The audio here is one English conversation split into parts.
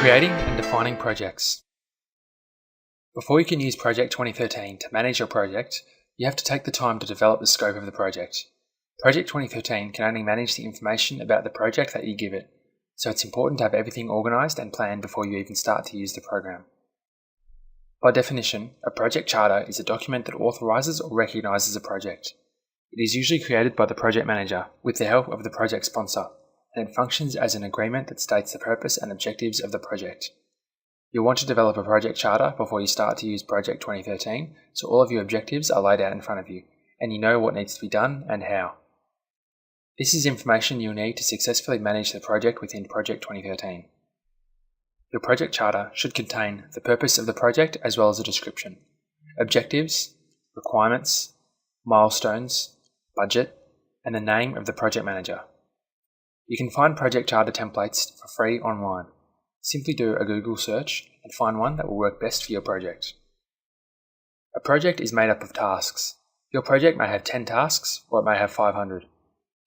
Creating and defining projects. Before you can use Project 2013 to manage your project, you have to take the time to develop the scope of the project. Project 2013 can only manage the information about the project that you give it, so it's important to have everything organised and planned before you even start to use the program. By definition, a project charter is a document that authorises or recognises a project. It is usually created by the project manager with the help of the project sponsor, and it functions as an agreement that states the purpose and objectives of the project. You'll want to develop a project charter before you start to use Project 2013, so all of your objectives are laid out in front of you, and you know what needs to be done and how. This is information you'll need to successfully manage the project within Project 2013. Your project charter should contain the purpose of the project as well as a description, objectives, requirements, milestones, budget, and the name of the project manager. You can find project charter templates for free online. Simply do a Google search and find one that will work best for your project. A project is made up of tasks. Your project may have 10 tasks or it may have 500.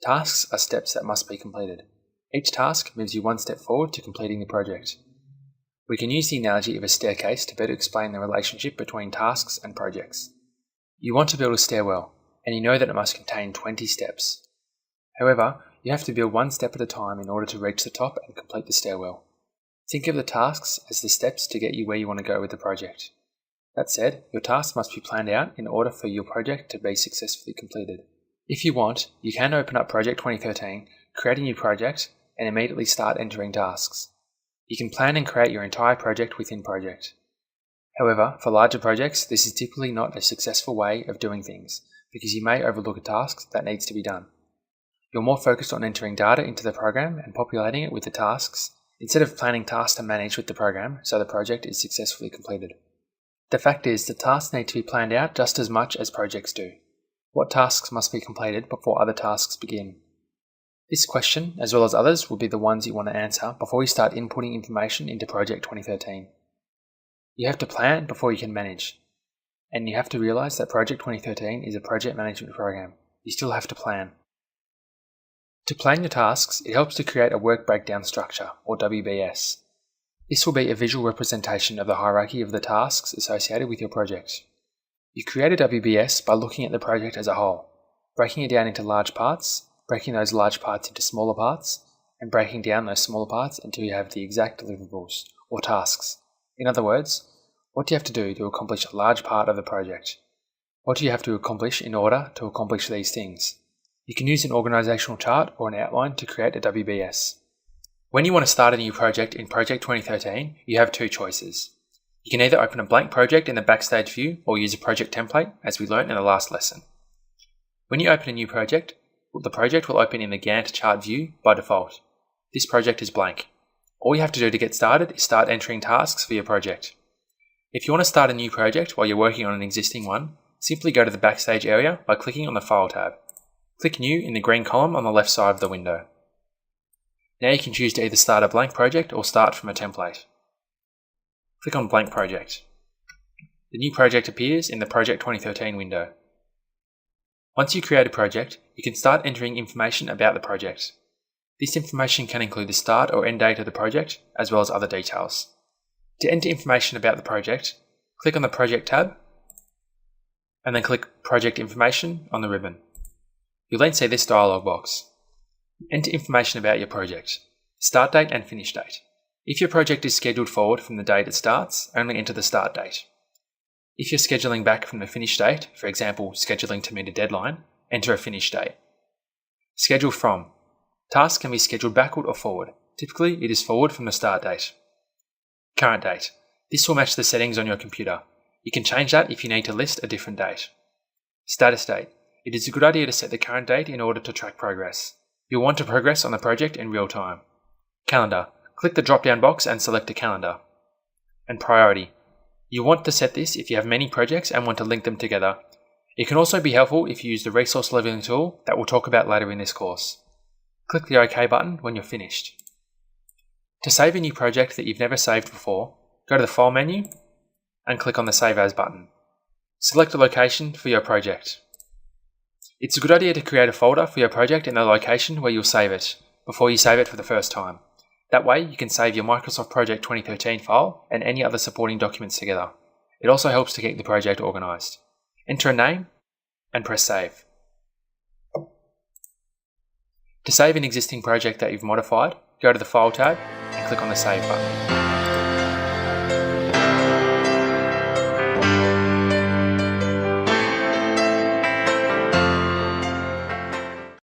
Tasks are steps that must be completed. Each task moves you one step forward to completing the project. We can use the analogy of a staircase to better explain the relationship between tasks and projects. You want to build a stairwell, and you know that it must contain 20 steps. However, you have to build one step at a time in order to reach the top and complete the stairwell. Think of the tasks as the steps to get you where you want to go with the project. That said, your tasks must be planned out in order for your project to be successfully completed. If you want, you can open up Project 2013, create a new project, and immediately start entering tasks. You can plan and create your entire project within Project. However, for larger projects, this is typically not a successful way of doing things, because you may overlook a task that needs to be done. You're more focused on entering data into the program and populating it with the tasks, instead of planning tasks to manage with the program so the project is successfully completed. The fact is that tasks need to be planned out just as much as projects do. What tasks must be completed before other tasks begin? This question, as well as others, will be the ones you want to answer before you start inputting information into Project 2013. You have to plan before you can manage. And you have to realise that Project 2013 is a project management program. You still have to plan. To plan your tasks, it helps to create a work breakdown structure, or WBS. This will be a visual representation of the hierarchy of the tasks associated with your project. You create a WBS by looking at the project as a whole, breaking it down into large parts, breaking those large parts into smaller parts, and breaking down those smaller parts until you have the exact deliverables, or tasks. In other words, what do you have to do to accomplish a large part of the project? What do you have to accomplish in order to accomplish these things? You can use an organisational chart or an outline to create a WBS. When you want to start a new project in Project 2013, you have two choices. You can either open a blank project in the Backstage view or use a project template, as we learnt in the last lesson. When you open a new project, the project will open in the Gantt chart view by default. This project is blank. All you have to do to get started is start entering tasks for your project. If you want to start a new project while you're working on an existing one, simply go to the Backstage area by clicking on the File tab. Click New in the green column on the left side of the window. Now you can choose to either start a blank project or start from a template. Click on Blank Project. The new project appears in the Project 2013 window. Once you create a project, you can start entering information about the project. This information can include the start or end date of the project, as well as other details. To enter information about the project, click on the Project tab, and then click Project Information on the ribbon. You'll then see this dialog box. Enter information about your project, start date and finish date. If your project is scheduled forward from the date it starts, only enter the start date. If you're scheduling back from the finish date, for example, scheduling to meet a deadline, enter a finish date. Schedule from. Tasks can be scheduled backward or forward. Typically, it is forward from the start date. Current date. This will match the settings on your computer. You can change that if you need to list a different date. Status date. It is a good idea to set the current date in order to track progress. You'll want to progress on the project in real time. Calendar. Click the drop-down box and select a calendar. And priority. You want to set this if you have many projects and want to link them together. It can also be helpful if you use the resource leveling tool that we'll talk about later in this course. Click the OK button when you're finished. To save a new project that you've never saved before, go to the File menu and click on the Save As button. Select a location for your project. It's a good idea to create a folder for your project in the location where you'll save it, before you save it for the first time. That way, you can save your Microsoft Project 2013 file and any other supporting documents together. It also helps to keep the project organised. Enter a name and press Save. To save an existing project that you've modified, go to the File tab and click on the Save button.